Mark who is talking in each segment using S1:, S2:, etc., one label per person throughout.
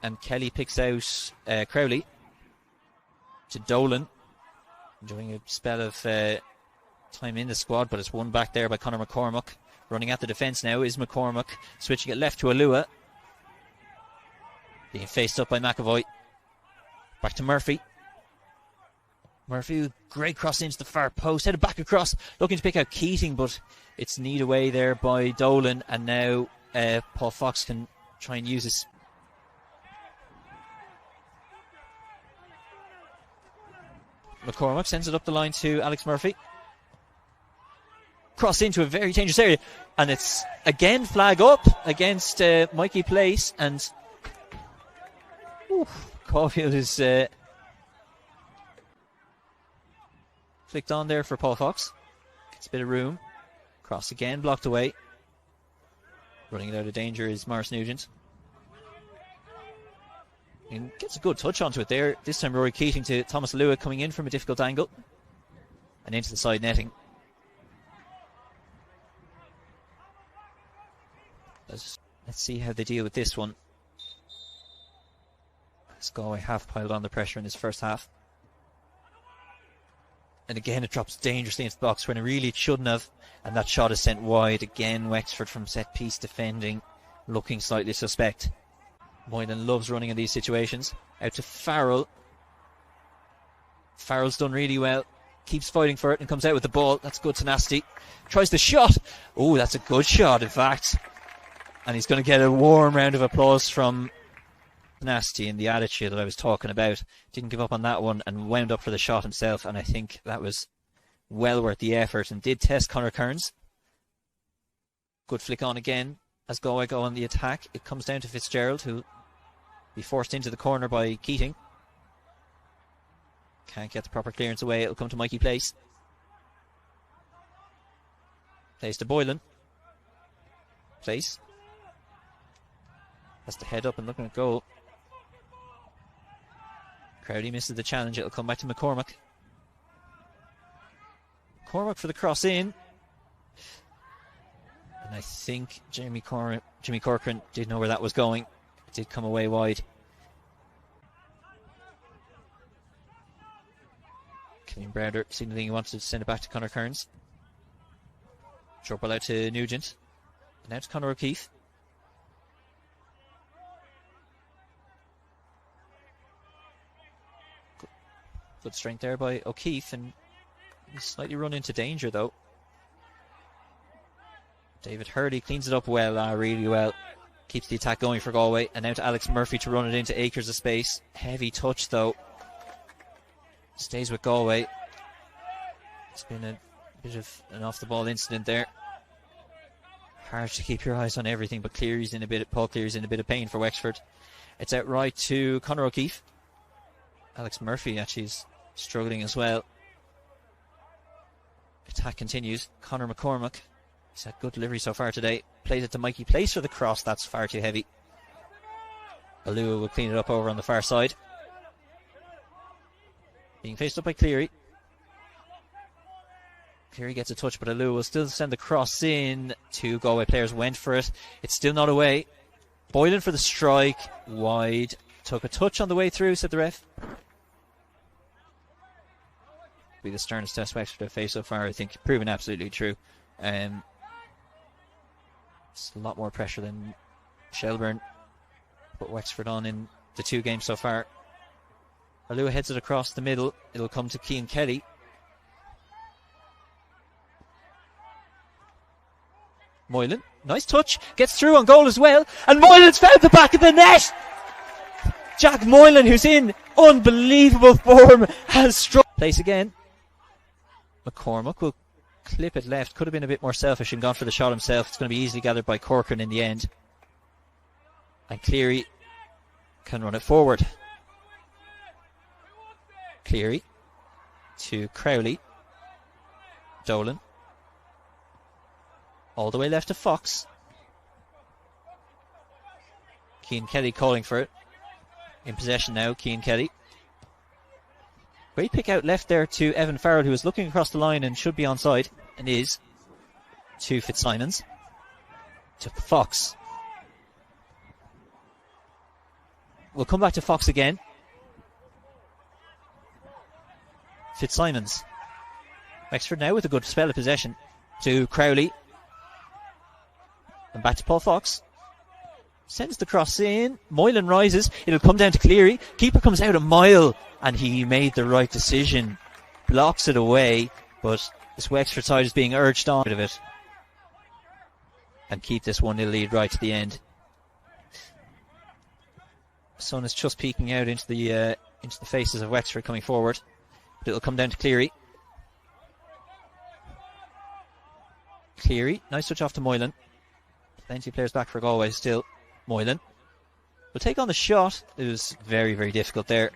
S1: And Kelly picks out Crowley to Dolan. Enjoying a spell of time in the squad, but it's won back there by Conor McCormack. Running at the defence now is McCormack. Switching it left to Alua. Being faced up by McAvoy. Back to Murphy. Murphy, great cross into the far post. Headed back across, looking to pick out Keating, but it's kneed away there by Dolan. And now Paul Fox can try and use his... McCormack sends it up the line to Alex Murphy. Cross into a very dangerous area. And it's again flag up against Mikey Place. And Caulfield is flicked on there for Paul Fox. Gets a bit of room. Cross again, blocked away. Running it out of danger is Morris Nugent. And gets a good touch onto it there. This time Rory Keating to Thomas Lua, coming in from a difficult angle. And into the side netting. Let's see how they deal with this one. Galway have piled on the pressure in this first half. And again it drops dangerously into the box when it really shouldn't have. And that shot is sent wide. Again Wexford from set piece defending, looking slightly suspect. Moylan loves running in these situations. Out to Farrell. Farrell's done really well. Keeps fighting for it and comes out with the ball. That's good tenacity. Tries the shot. Oh, that's a good shot, in fact. And he's going to get a warm round of applause from tenacity and the attitude that I was talking about. Didn't give up on that one and wound up for the shot himself. And I think that was well worth the effort and did test Conor Kearns. Good flick on again as Galway go on the attack. It comes down to Fitzgerald, who'll be forced into the corner by Keating. Can't get the proper clearance away. It'll come to Mikey Place. Place to Boylan. Place. Has to head up and looking at goal. Crowley misses the challenge. It'll come back to McCormack. McCormack for the cross in. And I think Jimmy Corcoran did know where that was going. It did come away wide. Killian Browder signaling he wanted to send it back to Conor Kearns. Short ball out to Nugent. And now to Conor O'Keefe. Good strength there by O'Keefe, and he's slightly run into danger though. David Hurley cleans it up well, really well. Keeps the attack going for Galway. And now to Alex Murphy to run it into acres of space. Heavy touch though. Stays with Galway. It's been a bit of an off the ball incident there. Hard to keep your eyes on everything, but Paul Cleary's in a bit of pain for Wexford. It's out right to Conor O'Keefe. Alex Murphy actually is struggling as well. Attack continues. Conor McCormack. He's had good delivery so far today. Plays it to Mikey Place for the cross. That's far too heavy. Alua will clean it up over on the far side. Being faced up by Cleary. Cleary gets a touch, but Alua will still send the cross in. Two Galway players went for it. It's still not away. Boylan for the strike. Wide. Took a touch on the way through, said the ref. Be the sternest test Wexford have faced so far, I think. Proven absolutely true. It's a lot more pressure than Shelburne put Wexford on in the two games so far. Alua heads it across the middle. It'll come to Cian Kelly. Moylan, nice touch, gets through on goal as well, and Moylan's found the back of the net. Jack Moylan, who's in unbelievable form, has struck. Place again. McCormack will clip it left. Could have been a bit more selfish and gone for the shot himself. It's going to be easily gathered by Corcoran in the end. And Cleary can run it forward. Cleary to Crowley. Dolan. All the way left to Fox. Cian Kelly calling for it. In possession now, Cian Kelly. Great pick out left there to Evan Farrell, who is looking across the line and should be onside, and is. To Fitzsimons. To Fox. We'll come back to Fox again. Fitzsimons. Wexford now with a good spell of possession to Crowley. And back to Paul Fox. Sends the cross in. Moylan rises. It'll come down to Cleary. Keeper comes out a mile. And he made the right decision. Blocks it away. But this Wexford side is being urged on out of it. And keep this 1-0 lead right to the end. The sun is just peeking out into the faces of Wexford coming forward. But it'll come down to Cleary. Cleary. Nice touch off to Moylan. Plenty of players back for Galway still. Moylan will take on the shot. It was very, very difficult there.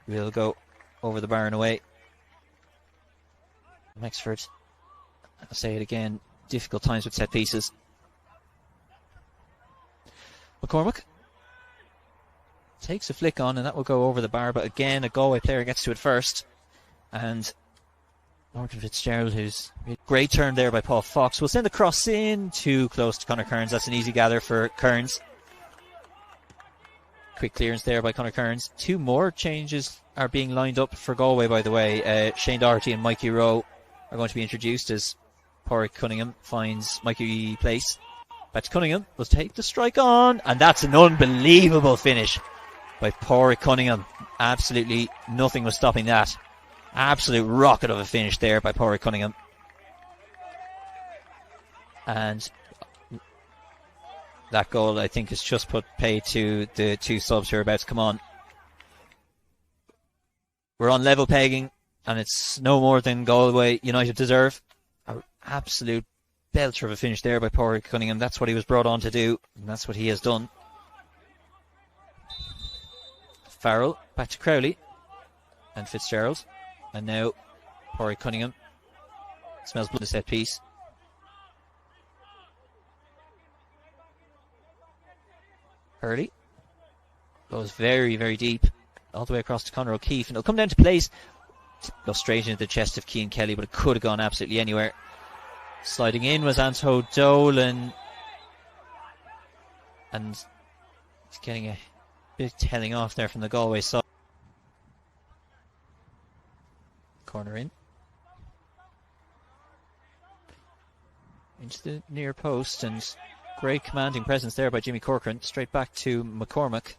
S1: We'll go over the bar and away. Wexford, I'll say it again, difficult times with set pieces. McCormack takes a flick on and that will go over the bar, but again a Galway player gets to it first. And Morgan Fitzgerald, who's a great turn there by Paul Fox, will send the cross in, too close to Conor Kearns. That's an easy gather for Kearns. Quick clearance there by Conor Kearns. Two more changes are being lined up for Galway, by the way. Shane Doherty and Mikey Rowe are going to be introduced as Pádraig Cunningham finds Mikey place. Back to Cunningham, will take the strike on, and that's an unbelievable finish by Pádraig Cunningham. Absolutely nothing was stopping that. Absolute rocket of a finish there by Pádraig Cunningham. And that goal, I think, has just put pay to the two subs who are about to come on. We're on level pegging, and it's no more than Galway United deserve. An absolute belter of a finish there by Pádraig Cunningham. That's what he was brought on to do, and that's what he has done. Farrell, back to Crowley, and Fitzgerald. And now Pádraig Cunningham. Smells blood, a set piece. Hurley goes very, very deep, all the way across to Conor O'Keefe, and it'll come down to place. Go straight into the chest of Cian Kelly, but it could have gone absolutely anywhere. Sliding in was Anto Dolan, and he's getting a bit telling off there from the Galway side. Corner in. Into the near post, and great commanding presence there by Jimmy Corcoran. Straight back to McCormack.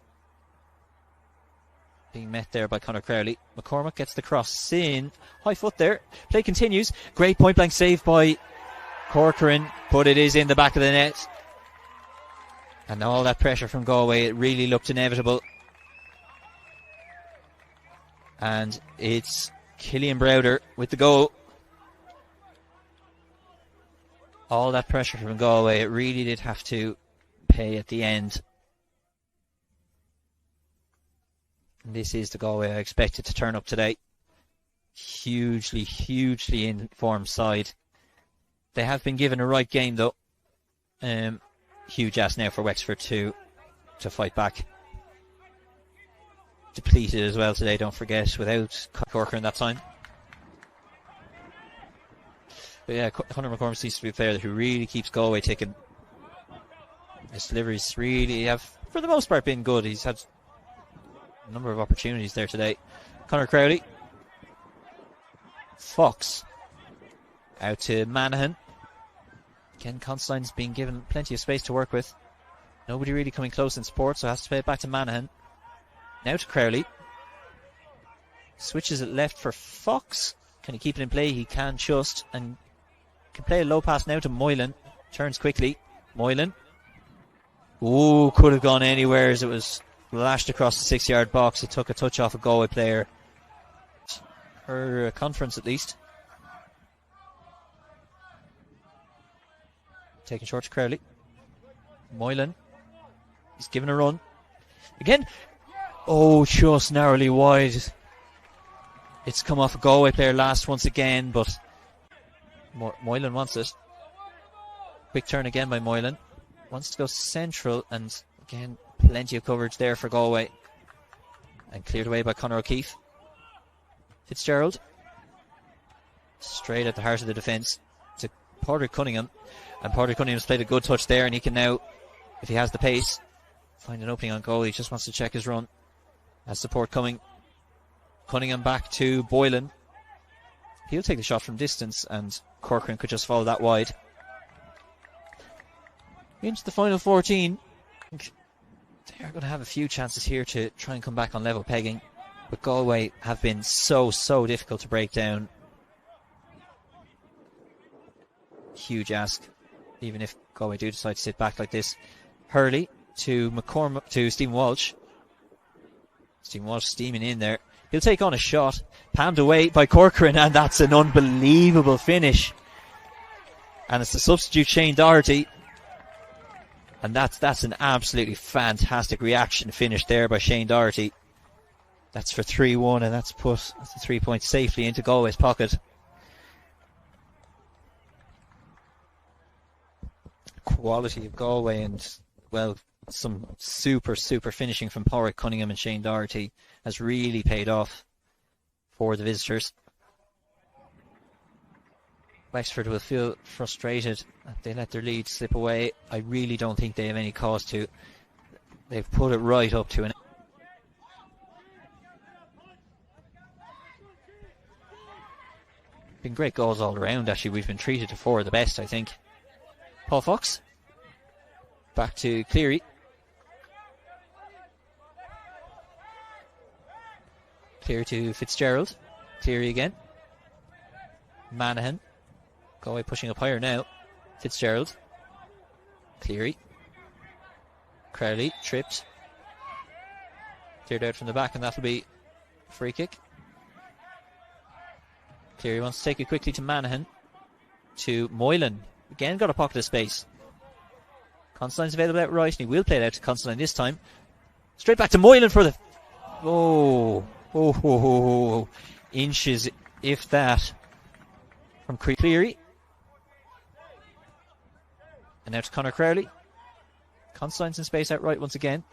S1: Being met there by Conor Crowley. McCormack gets the cross in. High foot there. Play continues. Great point blank save by Corcoran, but it is in the back of the net. And all that pressure from Galway, it really looked inevitable. And it's Killian Browder with the goal. All that pressure from Galway, it really did have to pay at the end. And this is the Galway I expected to turn up today. Hugely, hugely informed side. They have been given a right game though. Huge ask now for Wexford to fight back. Depleted as well today, don't forget, without Corcoran that time. But yeah, Conor McCormack seems to be a player who really keeps Galway ticking. His deliveries really have, for the most part, been good. He's had a number of opportunities there today. Conor Crowley. Fox. Out to Manahan. Again, Constantine's being given plenty of space to work with. Nobody really coming close in support, so has to play it back to Manahan. Now to Crowley. Switches it left for Fox. Can he keep it in play? He can just. And can play a low pass now to Moylan. Turns quickly. Moylan. Ooh, could have gone anywhere as it was lashed across the 6-yard box. It took a touch off a Galway player. For a conference at least. Taking short to Crowley. Moylan. He's given a run. Again. Oh, just narrowly wide. It's come off a Galway player last once again, but Moylan wants it. Quick turn again by Moylan. Wants to go central, and again, plenty of coverage there for Galway. And cleared away by Conor O'Keefe. Fitzgerald. Straight at the heart of the defence to Pádraig Cunningham. And Pádraig Cunningham's played a good touch there, and he can now, if he has the pace, find an opening on goal. He just wants to check his run. Has support coming. Cunningham back to Boylan. He'll take the shot from distance, and Corcoran could just follow that wide. Into the final 14. They are going to have a few chances here to try and come back on level pegging, but Galway have been so difficult to break down. Huge ask, even if Galway do decide to sit back like this. Hurley to McCormack, to Stephen Walsh. Stephen Walsh steaming in there. He'll take on a shot, palmed away by Corcoran, and that's an unbelievable finish. And it's the substitute Shane Doherty. And that's an absolutely fantastic reaction finish there by Shane Doherty. That's for 3-1, and that's the 3 points safely into Galway's pocket. Quality of Galway, and, well, some super finishing from Pádraig Cunningham and Shane Doherty has really paid off for the visitors. Wexford will feel frustrated that they let their lead slip away. I really don't think they have any cause to. They've put it right up to an... Been great goals all around, actually. We've been treated to 4 of the best, I think. Paul Fox. Back to Cleary. Cleary to Fitzgerald. Cleary again. Manahan. Galway pushing up higher now. Fitzgerald. Cleary. Crowley. Tripped. Cleared out from the back, and that'll be a free kick. Cleary wants to take it quickly to Manahan. To Moylan. Again, got a pocket of space. Constantine's available out right, and he will play it out to Constantine this time. Straight back to Moylan for the... Oh. Inches, if that, from Cleary. And now to Conor Crowley. Constantine's in space out right once again.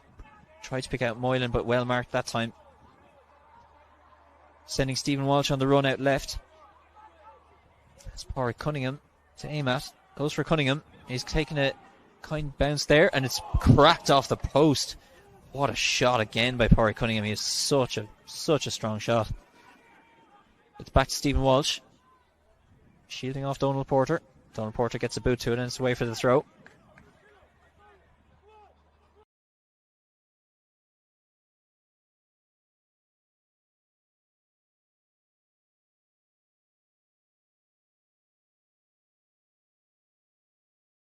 S1: Tried to pick out Moylan, but well marked that time. Sending Stephen Walsh on the run out left. That's Pádraig Cunningham to aim at. Goes for Cunningham. He's taken a kind bounce there, and it's cracked off the post. What a shot again by Pádraig Cunningham. He is such a strong shot. It's back to Stephen Walsh. Shielding off Donald Porter. Donald Porter gets a boot to it, and it's away for the throw.